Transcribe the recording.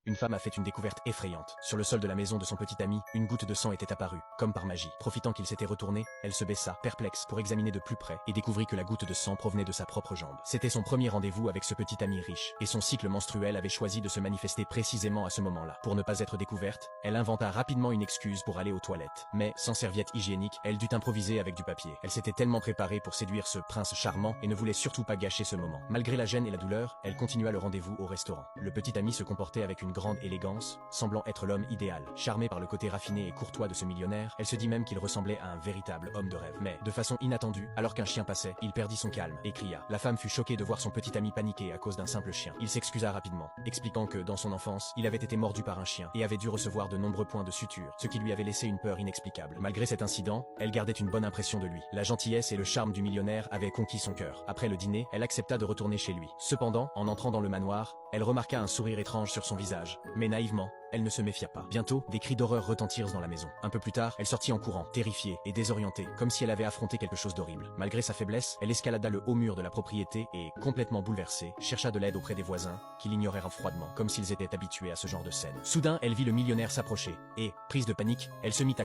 une femme a fait une découverte effrayante. Sur le sol de la maison de son petit ami, une goutte de sang était apparue, comme par magie. Profitant qu'il s'était retourné, elle se baissa, perplexe, pour examiner de plus près, et découvrit que la goutte de sang provenait de sa propre jambe. C'était son premier rendez-vous avec ce petit ami riche, et son cycle menstruel avait choisi de se manifester précisément à ce moment-là. Pour ne pas être découverte, elle inventa rapidement une excuse pour aller aux toilettes. Mais, sans serviette hygiénique, elle dut improviser avec du papier. Elle s'était tellement préparée pour séduire ce prince charmant et ne voulait surtout pas gâcher ce moment. Malgré la gêne et la douleur, elle continua le rendez-vous au restaurant. Le petit ami se comportait avec une grande élégance, semblant être l'homme idéal. Charmée par le côté raffiné et courtois de ce millionnaire, elle se dit même qu'il ressemblait à un véritable homme de rêve. Mais, de façon inattendue, alors qu'un chien passait, il perdit son calme et cria. La femme fut choquée de voir son petit ami paniquer à cause d'un simple chien. Il s'excusa rapidement, expliquant que, dans son enfance, il avait été mordu par un chien et avait dû recevoir de nombreux points de suture, ce qui lui avait laissé une peur inexplicable. Malgré cet incident, elle gardait une bonne impression de lui. La gentillesse et le charme du millionnaire avaient conquis son cœur. Après le dîner, elle accepta de retourner chez lui. Cependant, en entrant dans le manoir, elle remarqua un sourire étrange sur son visage. Mais naïvement, elle ne se méfia pas. Bientôt, des cris d'horreur retentirent dans la maison. Un peu plus tard, elle sortit en courant, terrifiée et désorientée, comme si elle avait affronté quelque chose d'horrible. Malgré sa faiblesse, elle escalada le haut mur de la propriété et, complètement bouleversée, chercha de l'aide auprès des voisins, qui l'ignorèrent froidement, comme s'ils étaient habitués à ce genre de scène. Soudain, elle vit le millionnaire s'approcher, et, prise de panique, elle se mit à